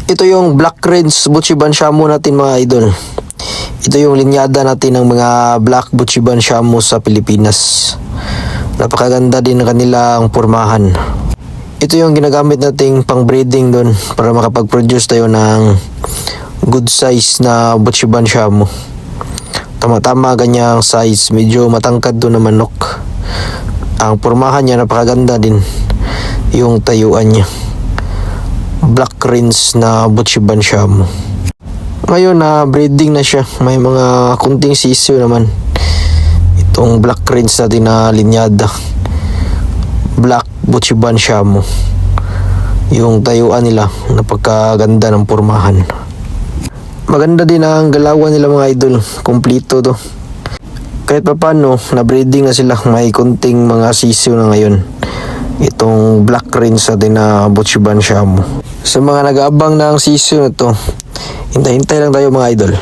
Ito yung Black Range Buchiban Shamu natin mga idol. Ito yung linyada natin ng mga Black Buchiban Shamu sa Pilipinas. Napakaganda din ng kanilang pormahan. Ito yung ginagamit nating pang breeding doon para makapag-produce tayo ng good size na Buchiban Shamu. Tama-tama ganyang size, medyo matangkad doon na manok. Ang pormahan niya napakaganda din, yung tayuan niya. Black Range na Buchiban Shamu. Ngayon na breeding na siya, may mga kunting sisiyo naman. Itong Black Range natin na linyada, Black Buchiban Shamu. Yung tayuan nila, napakaganda ng pormahan. Maganda din ang galawan nila mga idol, kumplito to. Kahit pa paano, na breeding na sila, may kunting mga sisiyo na ngayon. Itong Black Range natin na Buchiban Shamu. Sa mga nag-aabang ng sisiyo na to, hintay-hintay lang tayo mga idol.